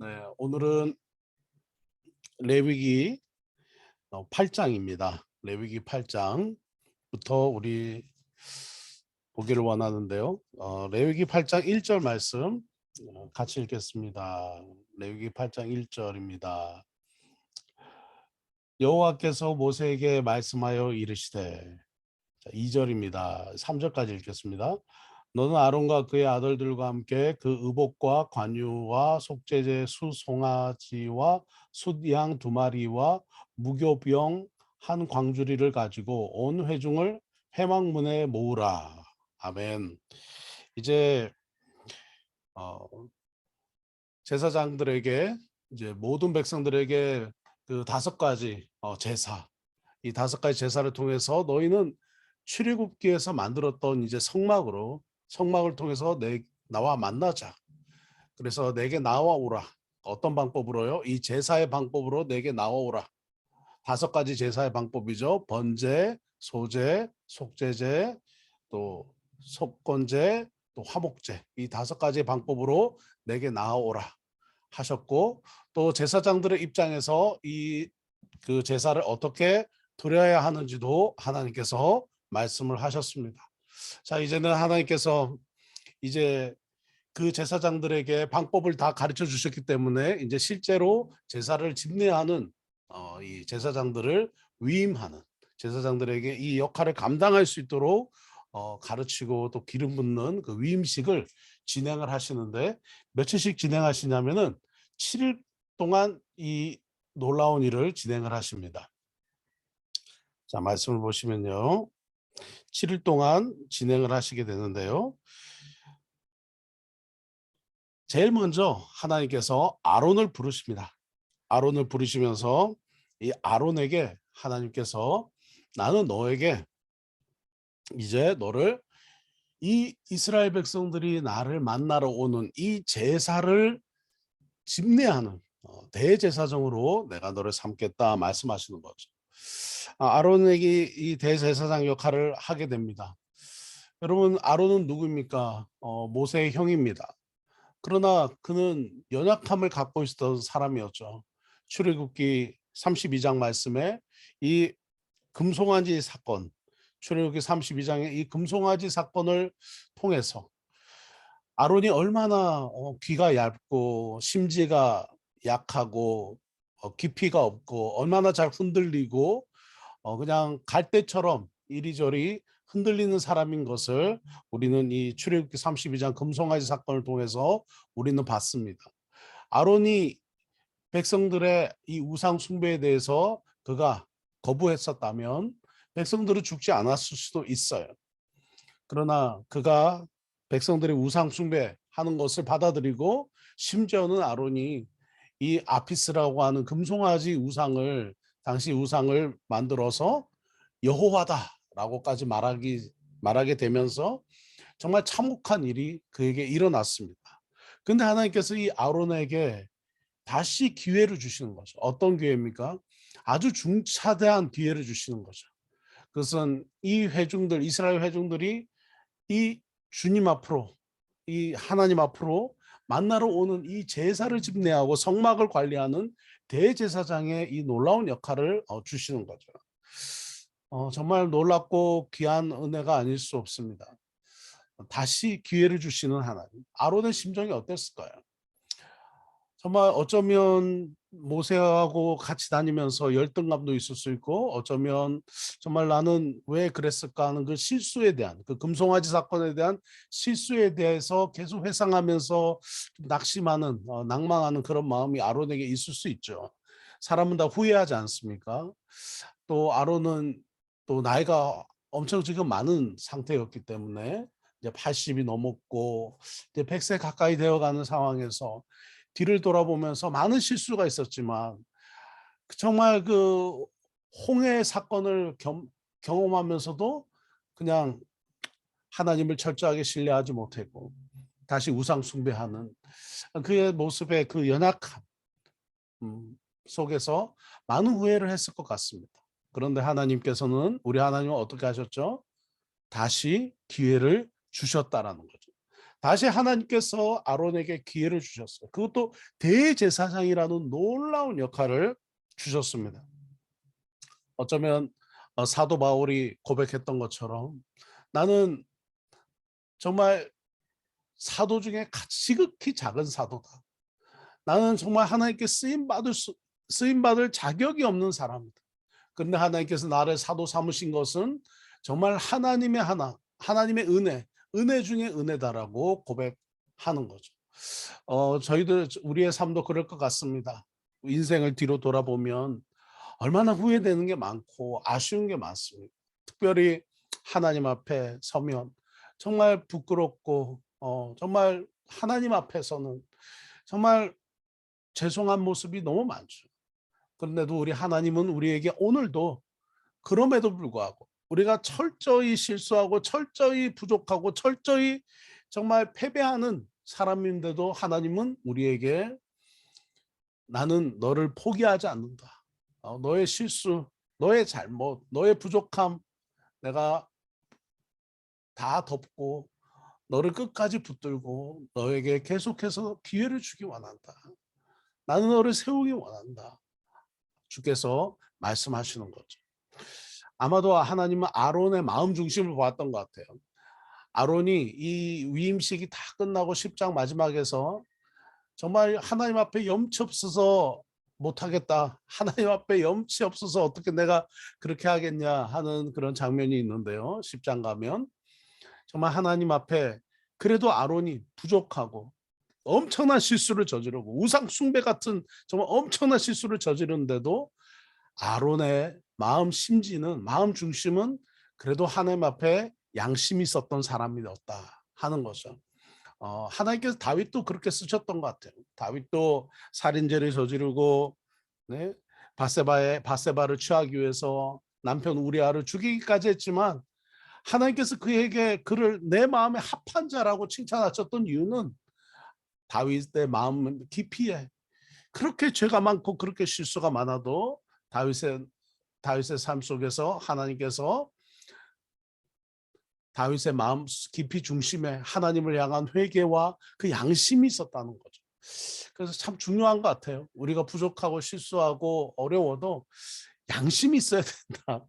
네, 오늘은 레위기 8장입니다. 레위기 8장부터 우리 보기를 원하는데요. 레위기 8장 1절 말씀 같이 읽겠습니다. 레위기 8장 1절입니다. 여호와께서 모세에게 말씀하여 이르시되, 2절입니다. 3절까지 읽겠습니다. 너는 아론과 그의 아들들과 함께 그 의복과 관유와 속죄제 수송아지와 숫양 2마리와 무교병 한 광주리를 가지고 온 회중을 회막문에 모으라. 아멘. 이제 제사장들에게, 이제 모든 백성들에게 그 5가지 제사, 이 5가지 제사를 통해서 너희는 출애굽기에서 만들었던 이제 성막을 통해서 나와 만나자. 그래서 내게 나와오라. 어떤 방법으로요? 이 제사의 방법으로 내게 나와오라. 5가지 제사의 방법이죠. 번제, 소제, 속죄제, 또 속건제, 또 화목제. 이 5가지의 방법으로 내게 나와오라 하셨고, 또 제사장들의 입장에서 그 제사를 어떻게 드려야 하는지도 하나님께서 말씀을 하셨습니다. 자, 이제는 하나님께서 이제 그 제사장들에게 방법을 다 가르쳐 주셨기 때문에 이제 실제로 제사를 집례하는 이 제사장들을 위임하는, 제사장들에게 이 역할을 감당할 수 있도록 가르치고 또 기름 붓는 그 위임식을 진행을 하시는데, 며칠씩 진행하시냐면은 7일 동안 이 놀라운 일을 진행을 하십니다. 자, 말씀을 보시면요, 7일 동안 진행을 하시게 되는데요, 제일 먼저 하나님께서 아론을 부르십니다. 아론을 부르시면서 이 아론에게 하나님께서, 나는 너에게 이제 너를 이 이스라엘 백성들이 나를 만나러 오는 이 제사를 집례하는 대제사장으로 내가 너를 삼겠다 말씀하시는 거죠. 아론에게 이 대제사장 역할을 하게 됩니다. 여러분, 아론은 누구입니까? 모세의 형입니다. 그러나 그는 연약함을 갖고 있었던 사람이었죠. 출애굽기 32장 말씀에 이 금송아지 사건, 출애굽기 32장의 이 금송아지 사건을 통해서 아론이 얼마나 귀가 얇고 심지가 약하고 깊이가 없고 얼마나 잘 흔들리고 그냥 갈대처럼 이리저리 흔들리는 사람인 것을 우리는 이 출애굽기 32장 금송아지 사건을 통해서 우리는 봤습니다. 아론이 백성들의 이 우상 숭배에 대해서 그가 거부했었다면 백성들은 죽지 않았을 수도 있어요. 그러나 그가 백성들의 우상 숭배하는 것을 받아들이고, 심지어는 아론이 이 아피스라고 하는 금송아지 우상을, 당시 우상을 만들어서 여호와다라고까지 말하게 되면서 정말 참혹한 일이 그에게 일어났습니다. 근데 하나님께서 이 아론에게 다시 기회를 주시는 거죠. 어떤 기회입니까? 아주 중차대한 기회를 주시는 거죠. 그것은 이 회중들, 이스라엘 회중들이 이 주님 앞으로, 이 하나님 앞으로 만나러 오는 이 제사를 집례하고 성막을 관리하는 대제사장의 이 놀라운 역할을 주시는 거죠. 정말 놀랍고 귀한 은혜가 아닐 수 없습니다. 다시 기회를 주시는 하나님. 아론의 심정이 어땠을까요? 정말 어쩌면 모세하고 같이 다니면서 열등감도 있을 수 있고, 어쩌면 정말 나는 왜 그랬을까 하는 그 실수에 대한, 그 금송아지 사건에 대한 실수에 대해서 계속 회상하면서 좀 낙심하는, 낭망하는 그런 마음이 아론에게 있을 수 있죠. 사람은 다 후회하지 않습니까? 또 아론은 또 나이가 엄청 지금 많은 상태였기 때문에 이제 80이 넘었고 이제 100세 가까이 되어가는 상황에서 뒤를 돌아보면서 많은 실수가 있었지만, 정말 그 홍해 사건을 경험하면서도 그냥 하나님을 철저하게 신뢰하지 못했고 다시 우상 숭배하는 그의 모습의 그 연약함 속에서 많은 후회를 했을 것 같습니다. 그런데 하나님께서는, 우리 하나님은 어떻게 하셨죠? 다시 기회를 주셨다라는 거죠. 다시 하나님께서 아론에게 기회를 주셨어요. 그것도 대제사장이라는 놀라운 역할을 주셨습니다. 어쩌면 사도 바울이 고백했던 것처럼 나는 정말 사도 중에 지극히 작은 사도다. 나는 정말 하나님께 쓰임받을 자격이 없는 사람이다. 그런데 하나님께서 나를 사도 삼으신 것은 정말 하나님의 은혜 중에 은혜다라고 고백하는 거죠. 저희들 우리의 삶도 그럴 것 같습니다. 인생을 뒤로 돌아보면 얼마나 후회되는 게 많고 아쉬운 게 많습니다. 특별히 하나님 앞에 서면 정말 부끄럽고 정말 하나님 앞에서는 정말 죄송한 모습이 너무 많죠. 그런데도 우리 하나님은 우리에게 오늘도 그럼에도 불구하고 우리가 철저히 실수하고 철저히 부족하고 철저히 정말 패배하는 사람인데도 하나님은 우리에게 나는 너를 포기하지 않는다. 너의 실수, 너의 잘못, 너의 부족함 내가 다 덮고 너를 끝까지 붙들고 너에게 계속해서 기회를 주기 원한다. 나는 너를 세우기 원한다. 주께서 말씀하시는 거죠. 아마도 하나님은 아론의 마음 중심을 보았던 것 같아요. 아론이 이 위임식이 다 끝나고 10장 마지막에서 정말 하나님 앞에 염치 없어서 못하겠다. 하나님 앞에 염치 없어서 어떻게 내가 그렇게 하겠냐 하는 그런 장면이 있는데요. 10장 가면 정말 하나님 앞에 그래도 아론이 부족하고 엄청난 실수를 저지르고 우상 숭배 같은 정말 엄청난 실수를 저지르는데도 아론의 마음 중심은 그래도 하나님 앞에 양심이 있었던 사람이었다 하는 거죠. 하나님께서 다윗도 그렇게 쓰셨던 것 같아요. 다윗도 살인죄를 저지르고 네? 바세바를 취하기 위해서 남편 우리아를 죽이기까지 했지만 하나님께서 그에게 그를 내 마음에 합한 자라고 칭찬하셨던 이유는 다윗의 마음 깊이에 그렇게 죄가 많고 그렇게 실수가 많아도 다윗의 삶 속에서 하나님께서 다윗의 마음 깊이 중심에 하나님을 향한 회개와 그 양심이 있었다는 거죠. 그래서 참 중요한 것 같아요. 우리가 부족하고 실수하고 어려워도 양심이 있어야 된다.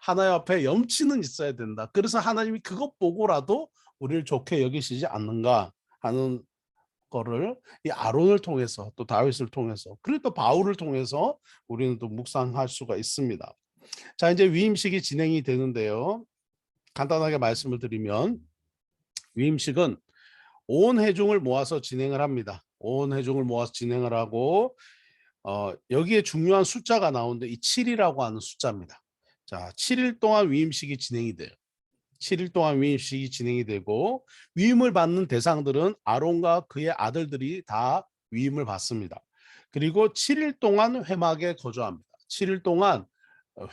하나님 앞에 염치는 있어야 된다. 그래서 하나님이 그것 보고라도 우리를 좋게 여기시지 않는가 하는 거를 이 아론을 통해서 또 다윗을 통해서 그리고 또 바울을 통해서 우리는 또 묵상할 수가 있습니다. 자, 이제 위임식이 진행이 되는데요. 간단하게 말씀을 드리면 위임식은 온 회중을 모아서 진행을 합니다. 온 회중을 모아서 진행을 하고 여기에 중요한 숫자가 나오는데 이 7이라고 하는 숫자입니다. 자, 7일 동안 위임식이 진행이 돼요. 7일 동안 위임식이 진행이 되고 위임을 받는 대상들은 아론과 그의 아들들이 다 위임을 받습니다. 그리고 7일 동안 회막에 거주합니다. 7일 동안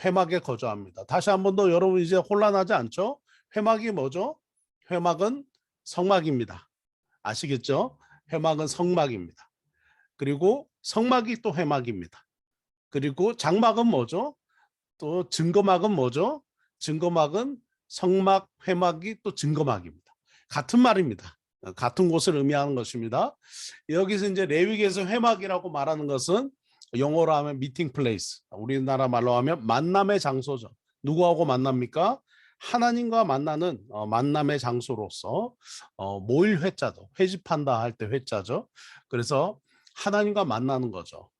회막에 거주합니다. 다시 한 번 더 여러분 이제 혼란하지 않죠? 회막이 뭐죠? 회막은 성막입니다. 아시겠죠? 회막은 성막입니다. 그리고 성막이 또 회막입니다. 그리고 장막은 뭐죠? 또 증거막은 뭐죠? 증거막은 성막, 회막이 또 증거막입니다. 같은 말입니다. 같은 곳을 의미하는 것입니다. 여기서 이제 레위기에서 회막이라고 말하는 것은 영어로 하면 미팅 플레이스, 우리나라 말로 하면 만남의 장소죠. 누구하고 만납니까? 하나님과 만나는 만남의 장소로서 모일 회자죠. 회집한다 할 때 회자죠. 그래서 하나님과 만나는 거죠.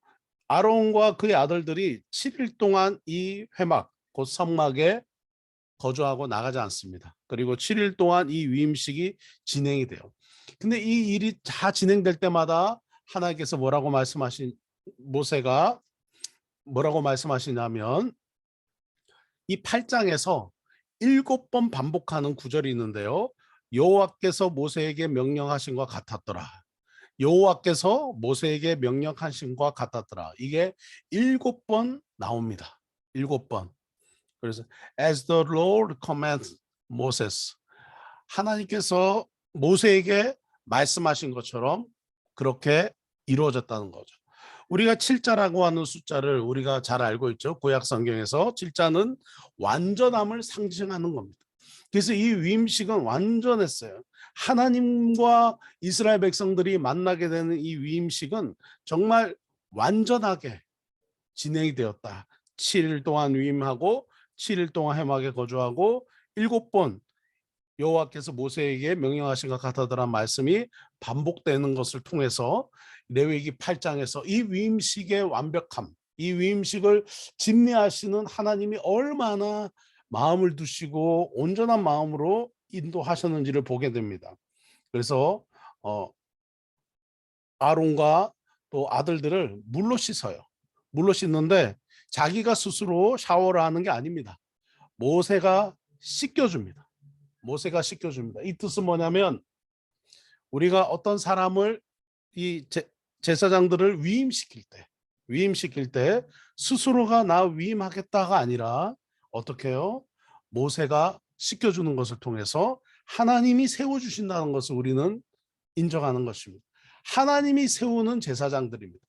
아론과 그의 아들들이 7일 동안 이 회막, 곧 성막에 거주하고 나가지 않습니다. 그리고 7일 동안 이 위임식이 진행이 돼요. 근데 이 일이 다 진행될 때마다 하나님께서 모세가 뭐라고 말씀하시냐면 이 8장에서 7번 반복하는 구절이 있는데요. 여호와께서 모세에게 명령하신 것 같았더라. 여호와께서 모세에게 명령하신 것 같았더라. 이게 7번 나옵니다. 7번. 그래서 as the Lord commanded Moses. 하나님께서 모세에게 말씀하신 것처럼 그렇게 이루어졌다는 거죠. 우리가 7자라고 하는 숫자를 우리가 잘 알고 있죠. 구약 성경에서 7자는 완전함을 상징하는 겁니다. 그래서 이 위임식은 완전했어요. 하나님과 이스라엘 백성들이 만나게 되는 이 위임식은 정말 완전하게 진행이 되었다. 7일 동안 위임하고 7일 동안 해막에 거주하고 7번 여호와께서 모세에게 명령하신 것 같다더란 말씀이 반복되는 것을 통해서 레위기 8장에서 이 위임식의 완벽함, 이 위임식을 집례하시는 하나님이 얼마나 마음을 두시고 온전한 마음으로 인도하셨는지를 보게 됩니다. 그래서 아론과 또 아들들을 물로 씻어요. 물로 씻는데 자기가 스스로 샤워를 하는 게 아닙니다. 모세가 씻겨줍니다. 모세가 씻겨줍니다. 이 뜻은 뭐냐면 우리가 어떤 사람을 이 제사장들을 위임시킬 때 스스로가 나 위임하겠다가 아니라 어떻게 해요? 모세가 씻겨주는 것을 통해서 하나님이 세워주신다는 것을 우리는 인정하는 것입니다. 하나님이 세우는 제사장들입니다.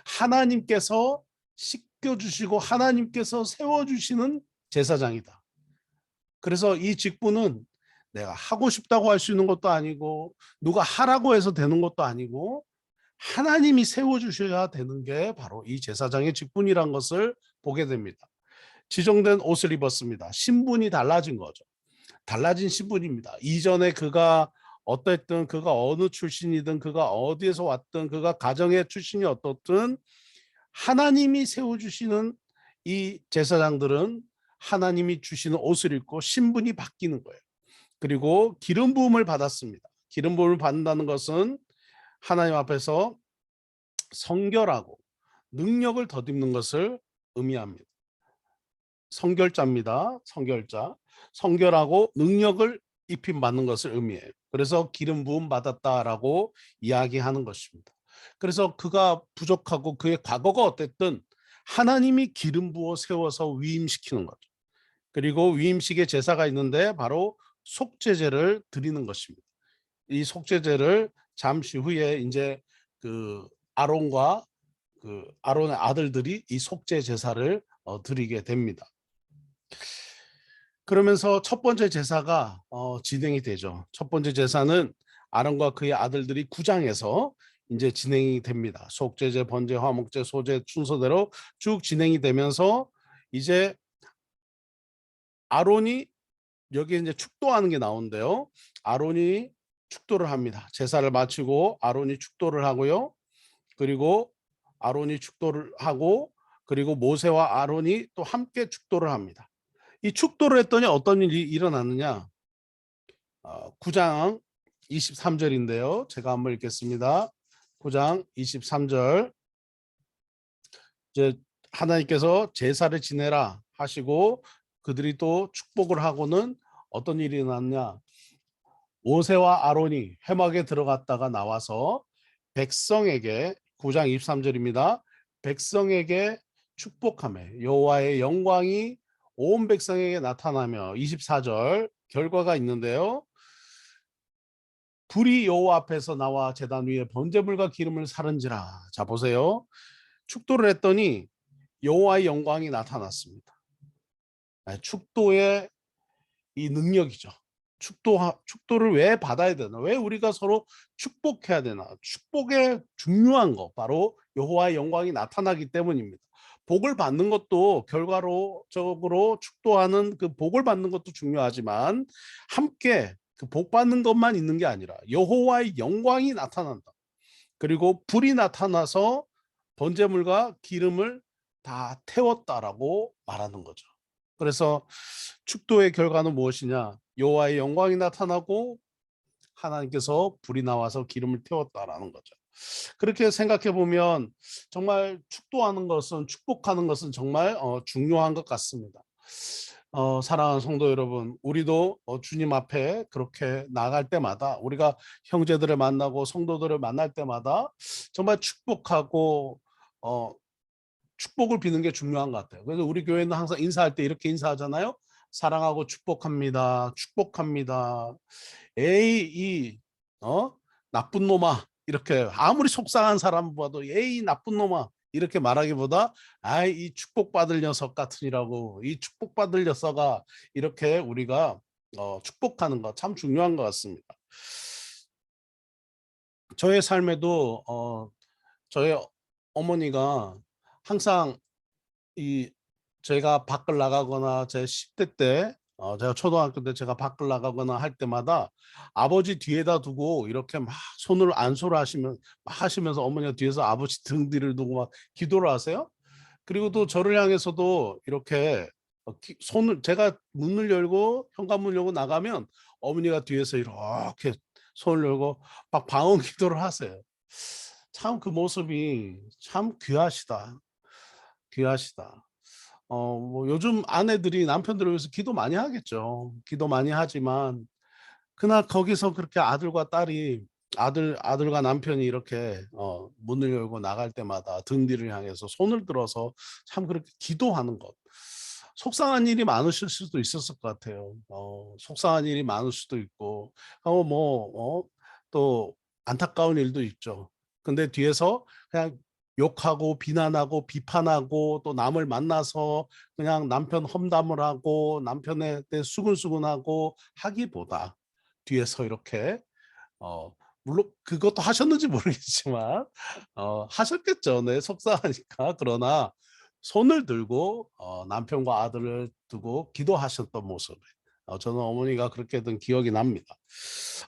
하나님께서 씻겨주시고 하나님께서 세워주시는 제사장이다. 그래서 이 직분은 내가 하고 싶다고 할 수 있는 것도 아니고 누가 하라고 해서 되는 것도 아니고 하나님이 세워주셔야 되는 게 바로 이 제사장의 직분이란 것을 보게 됩니다. 지정된 옷을 입었습니다. 신분이 달라진 거죠. 달라진 신분입니다. 이전에 그가 어땠든 그가 어느 출신이든 그가 어디에서 왔든 그가 가정의 출신이 어떻든 하나님이 세워주시는 이 제사장들은 하나님이 주시는 옷을 입고 신분이 바뀌는 거예요. 그리고 기름 부음을 받았습니다. 기름 부음을 받는다는 것은 하나님 앞에서 성결하고 능력을 덧입는 것을 의미합니다. 성결자입니다. 성결자. 성결하고 능력을 입힘 받는 것을 의미해요. 그래서 기름 부음 받았다라고 이야기하는 것입니다. 그래서 그가 부족하고 그의 과거가 어땠든 하나님이 기름 부어 세워서 위임시키는 거죠. 그리고 위임식의 제사가 있는데 바로 속죄제를 드리는 것입니다. 이 속죄제를 잠시 후에 이제 그 아론과 그 아론의 아들들이 이 속죄 제사를 드리게 됩니다. 그러면서 첫 번째 제사가 진행이 되죠. 첫 번째 제사는 아론과 그의 아들들이 구장에서 이제 진행이 됩니다. 속죄제, 번제, 화목제, 소제 순서대로 쭉 진행이 되면서 이제 아론이 여기 이제 축도하는 게 나오는데요. 아론이 축도를 합니다. 제사를 마치고 아론이 축도를 하고요. 그리고 아론이 축도를 하고 그리고 모세와 아론이 또 함께 축도를 합니다. 이 축도를 했더니 어떤 일이 일어났느냐? 9장 23절인데요. 제가 한번 읽겠습니다. 9장 23절. 이제 하나님께서 제사를 지내라 하시고 그들이 또 축복을 하고는 어떤 일이 일어났냐? 모세와 아론이 회막에 들어갔다가 나와서 백성에게 9장 23절입니다. 백성에게 축복하며 여호와의 영광이 온 백성에게 나타나며 24절 결과가 있는데요. 불이 여호와 앞에서 나와 제단 위에 번제물과 기름을 사른지라. 자 보세요. 축도를 했더니 여호와의 영광이 나타났습니다. 축도의 이 능력이죠. 축도를 왜 받아야 되나? 왜 우리가 서로 축복해야 되나? 축복의 중요한 거 바로 여호와의 영광이 나타나기 때문입니다. 복을 받는 것도 결과적으로 축도하는 그 복을 받는 것도 중요하지만 함께 그 복 받는 것만 있는 게 아니라 여호와의 영광이 나타난다. 그리고 불이 나타나서 번제물과 기름을 다 태웠다라고 말하는 거죠. 그래서 축도의 결과는 무엇이냐? 여호와의 영광이 나타나고 하나님께서 불이 나와서 기름을 태웠다라는 거죠. 그렇게 생각해 보면 정말 축도하는 것은 축복하는 것은 정말 중요한 것 같습니다. 사랑하는 성도 여러분, 우리도 주님 앞에 그렇게 나갈 때마다 우리가 형제들을 만나고 성도들을 만날 때마다 정말 축복하고 축복을 비는 게 중요한 것 같아요. 그래서 우리 교회는 항상 인사할 때 이렇게 인사하잖아요. 사랑하고 축복합니다. 축복합니다. 에이 이 나쁜 놈아 이렇게 아무리 속상한 사람 봐도 에이 나쁜 놈아 이렇게 말하기보다 아이 이 축복받을 녀석 같으니라고 이 축복받을 녀석아 이렇게 우리가 축복하는 거 참 중요한 것 같습니다. 저의 삶에도 저의 어머니가 항상 이 제가 밖을 나가거나 제 10대 때 제가 초등학교 때 제가 밖을 나가거나 할 때마다 아버지 뒤에다 두고 이렇게 막 손을 안수를 하시면 막 하시면서 어머니가 뒤에서 아버지 등 뒤를 두고 막 기도를 하세요. 그리고 또 저를 향해서도 이렇게 손을 제가 문을 열고 현관문을 열고 나가면 어머니가 뒤에서 이렇게 손을 열고 막 방언 기도를 하세요. 참 그 모습이 참 귀하시다. 귀하시다. 뭐 요즘 아내들이 남편들을 위해서 기도 많이 하겠죠. 기도 많이 하지만 그날 거기서 그렇게 아들과 딸이 아들과 남편이 이렇게 문을 열고 나갈 때마다 등 뒤를 향해서 손을 들어서 참 그렇게 기도하는 것. 속상한 일이 많으실 수도 있었을 것 같아요. 속상한 일이 많을 수도 있고, 또 안타까운 일도 있죠. 근데 뒤에서 그냥 욕하고 비난하고 비판하고 또 남을 만나서 그냥 남편 험담을 하고 남편에 대해 수근수근하고 하기보다 뒤에서 이렇게 어 물론 그것도 하셨는지 모르겠지만 하셨겠죠. 네, 속상하니까. 그러나 손을 들고 남편과 아들을 두고 기도하셨던 모습. 저는 어머니가 그렇게 했던 기억이 납니다.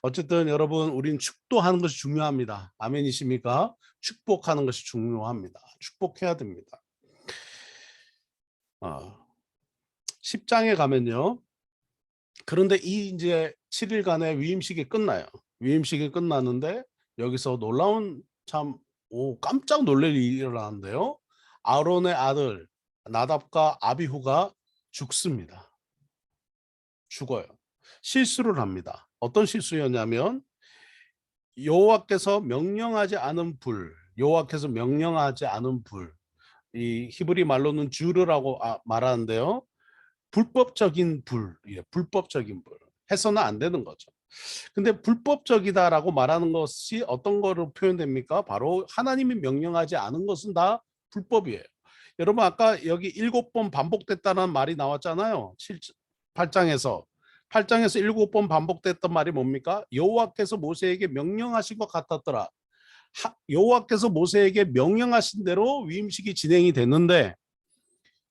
어쨌든 여러분, 우린 축도하는 것이 중요합니다. 아멘이십니까? 축복하는 것이 중요합니다. 축복해야 됩니다. 10장에 가면요. 그런데 이 이제 7일간의 위임식이 끝나요. 위임식이 끝났는데 여기서 놀라운 참 깜짝 놀랄 일이 일어나는데요. 아론의 아들 나답과 아비후가 죽습니다. 죽어요. 실수를 합니다. 어떤 실수였냐면 여호와께서 명령하지 않은 불, 여호와께서 명령하지 않은 불, 이 히브리 말로는 주르라고 말하는데요. 불법적인 불이에요. 불법적인 불. 해서는 안 되는 거죠. 근데 불법적이다라고 말하는 것이 어떤 거로 표현됩니까? 바로 하나님이 명령하지 않은 것은 다 불법이에요. 여러분 아까 여기 7번 반복됐다는 말이 나왔잖아요. 8장에서 8장에서 7번 반복됐던 말이 뭡니까? 여호와께서 모세에게 명령하신 것 같았더라. 여호와께서 모세에게 명령하신 대로 위임식이 진행이 됐는데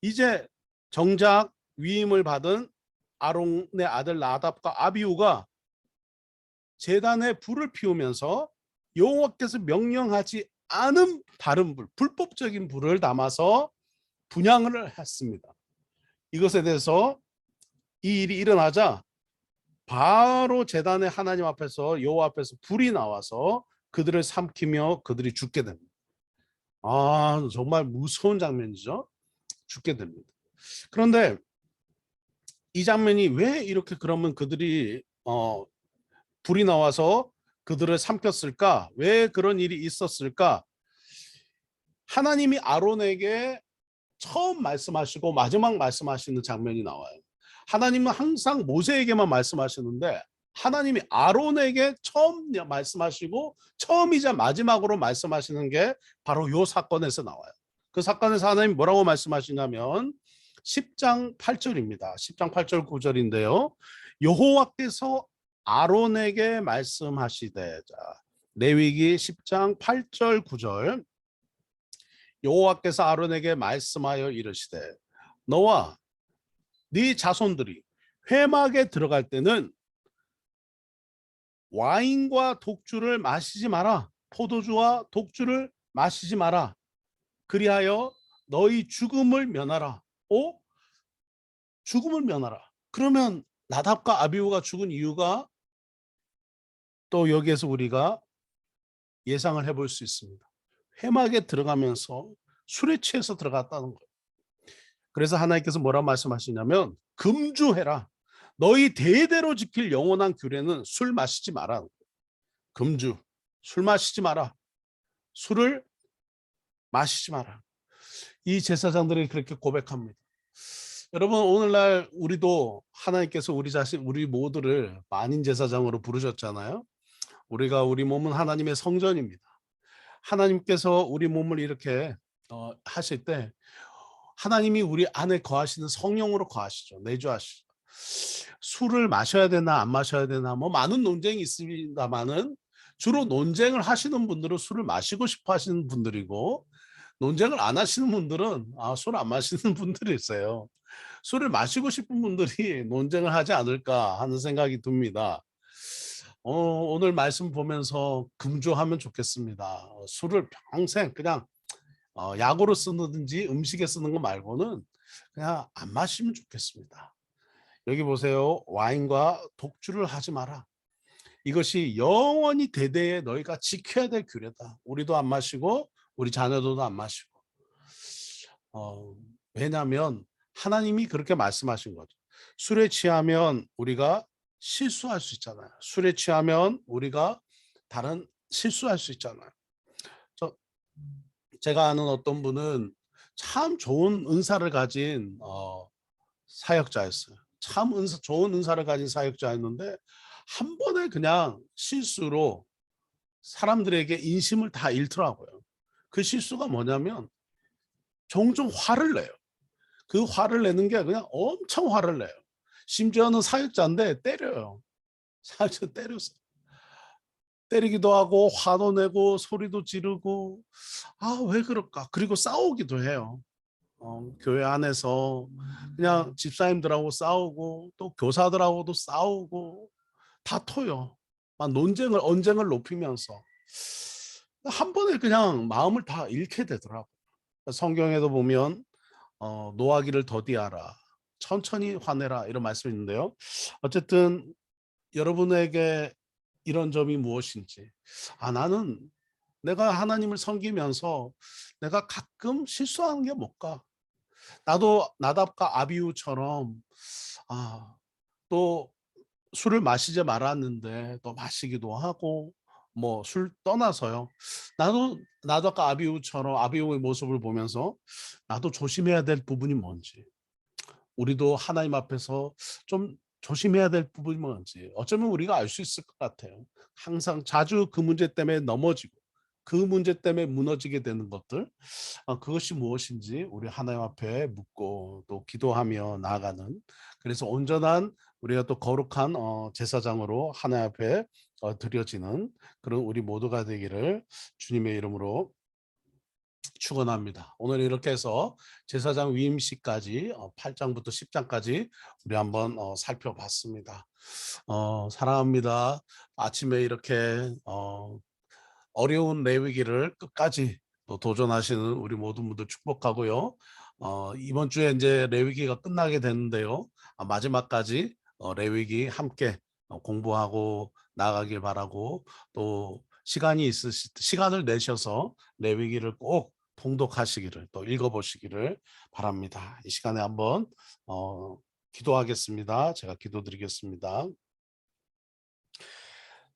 이제 정작 위임을 받은 아론의 아들 나답과 아비후가 제단에 불을 피우면서 여호와께서 명령하지 않은 다른 불, 불법적인 불을 담아서 분향을 했습니다. 이것에 대해서 이 일이 일어나자 바로 제단의 하나님 앞에서 여호와 앞에서 불이 나와서 그들을 삼키며 그들이 죽게 됩니다. 정말 무서운 장면이죠. 죽게 됩니다. 그런데 이 장면이 왜 이렇게 그러면 그들이 불이 나와서 그들을 삼켰을까? 왜 그런 일이 있었을까? 하나님이 아론에게 처음 말씀하시고 마지막 말씀하시는 장면이 나와요. 하나님은 항상 모세에게만 말씀하시는데 하나님이 아론에게 처음 말씀하시고 처음이자 마지막으로 말씀하시는 게 바로 이 사건에서 나와요. 그 사건에서 하나님이 뭐라고 말씀하시냐면 10장 8절입니다. 10장 8절 9절인데요. 여호와께서 아론에게 말씀하시되, 레위기 10장 8절 9절, 여호와께서 아론에게 말씀하여 이르시되 너와 네 자손들이 회막에 들어갈 때는 와인과 독주를 마시지 마라. 포도주와 독주를 마시지 마라. 그리하여 너희 죽음을 면하라. 죽음을 면하라. 그러면 나답과 아비후가 죽은 이유가 또 여기에서 우리가 예상을 해볼 수 있습니다. 회막에 들어가면서 술에 취해서 들어갔다는 거예요. 그래서 하나님께서 뭐라 말씀하시냐면 금주해라. 너희 대대로 지킬 영원한 규례는 술 마시지 마라. 금주, 술 마시지 마라. 술을 마시지 마라. 이 제사장들이 그렇게 고백합니다. 여러분 오늘날 우리도 하나님께서 우리 자신, 우리 모두를 만인 제사장으로 부르셨잖아요. 우리 몸은 하나님의 성전입니다. 하나님께서 우리 몸을 이렇게 하실 때 하나님이 우리 안에 거하시는 성령으로 거하시죠. 내주하시죠. 술을 마셔야 되나 안 마셔야 되나 뭐 많은 논쟁이 있습니다만은 주로 논쟁을 하시는 분들은 술을 마시고 싶어 하시는 분들이고 논쟁을 안 하시는 분들은 술 안 마시는 분들이 있어요. 술을 마시고 싶은 분들이 논쟁을 하지 않을까 하는 생각이 듭니다. 오늘 말씀 보면서 금주하면 좋겠습니다. 술을 평생 그냥 약으로 쓰든지 음식에 쓰는 거 말고는 그냥 안 마시면 좋겠습니다. 여기 보세요. 와인과 독주를 하지 마라. 이것이 영원히 대대에 너희가 지켜야 될 규례다. 우리도 안 마시고 우리 자녀들도 안 마시고. 왜냐하면 하나님이 그렇게 말씀하신 거죠. 술에 취하면 우리가 실수할 수 있잖아요. 술에 취하면 우리가 다른 실수할 수 있잖아요. 저, 제가 아는 어떤 분은 참 좋은 은사를 가진 사역자였어요. 참 좋은 은사를 가진 사역자였는데 한 번에 그냥 실수로 사람들에게 인심을 다 잃더라고요. 그 실수가 뭐냐면 종종 화를 내요. 그 화를 내는 게 그냥 엄청 화를 내요. 심지어는 사역자인데 때려요. 사역자 때렸어요. 때리기도 하고 화도 내고 소리도 지르고 왜 그럴까? 그리고 싸우기도 해요. 교회 안에서 그냥 집사님들하고 싸우고 또 교사들하고도 싸우고 다퉈요. 막 언쟁을 높이면서 한 번에 그냥 마음을 다 잃게 되더라고요. 성경에도 보면 노하기를 더디하라, 천천히 화내라 이런 말씀이 있는데요. 어쨌든 여러분에게 이런 점이 무엇인지, 나는 내가 하나님을 섬기면서 내가 가끔 실수하는 게 뭘까? 나도 나답과 아비후처럼 또 술을 마시지 말았는데 또 마시기도 하고 뭐 술 떠나서요. 나도 나답과 아비후처럼 아비후의 모습을 보면서 나도 조심해야 될 부분이 뭔지, 우리도 하나님 앞에서 좀 조심해야 될 부분이 뭔지 어쩌면 우리가 알 수 있을 것 같아요. 항상 자주 그 문제 때문에 넘어지고 그 문제 때문에 무너지게 되는 것들, 그것이 무엇인지 우리 하나님 앞에 묻고 또 기도하며 나아가는, 그래서 온전한 우리가 또 거룩한 제사장으로 하나님 앞에 드려지는 그런 우리 모두가 되기를 주님의 이름으로 축원합니다. 오늘 이렇게 해서 제사장 위임식까지 8장부터 10장까지 우리 한번 살펴봤습니다. 사랑합니다. 아침에 이렇게 어려운 레위기를 끝까지 또 도전하시는 우리 모든 분들 축복하고요. 이번 주에 이제 레위기가 끝나게 되는데요. 마지막까지 레위기 함께 공부하고 나가길 바라고, 또 시간을 내셔서 레위기를 꼭 통독하시기를 또 읽어보시기를 바랍니다. 이 시간에 한번 기도하겠습니다. 제가 기도드리겠습니다.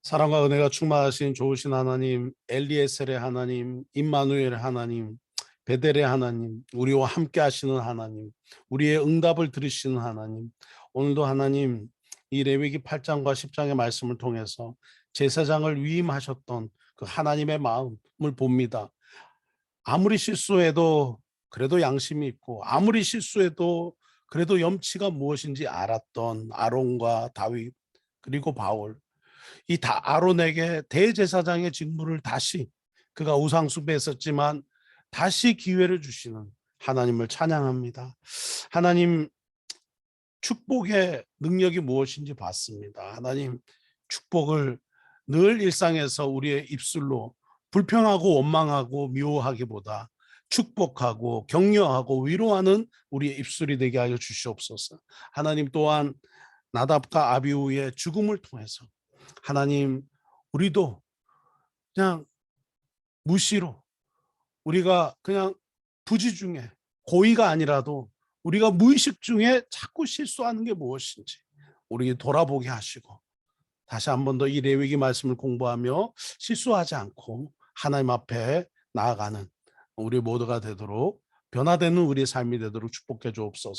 사랑과 은혜가 충만하신 좋으신 하나님, 엘리에셀의 하나님, 임마누엘의 하나님, 베델의 하나님, 우리와 함께 하시는 하나님, 우리의 응답을 들으시는 하나님, 오늘도 하나님 이 레위기 8장과 10장의 말씀을 통해서 제사장을 위임하셨던 그 하나님의 마음을 봅니다. 아무리 실수해도 그래도 양심이 있고, 아무리 실수해도 그래도 염치가 무엇인지 알았던 아론과 다윗 그리고 바울, 이 아론에게 대제사장의 직무를 다시, 그가 우상 숭배했었지만 다시 기회를 주시는 하나님을 찬양합니다. 하나님, 축복의 능력이 무엇인지 봤습니다. 하나님, 축복을 늘 일상에서 우리의 입술로 불평하고 원망하고 미워하기보다 축복하고 격려하고 위로하는 우리의 입술이 되게 하여 주시옵소서. 하나님, 또한 나답과 아비후의 죽음을 통해서 하나님, 우리도 그냥 무시로, 우리가 그냥 부지 중에, 고의가 아니라도 우리가 무의식 중에 자꾸 실수하는 게 무엇인지 우리 돌아보게 하시고, 다시 한 번 더 이 레위기 말씀을 공부하며 실수하지 않고 하나님 앞에 나아가는 우리 모두가 되도록, 변화되는 우리의 삶이 되도록 축복해 주옵소서.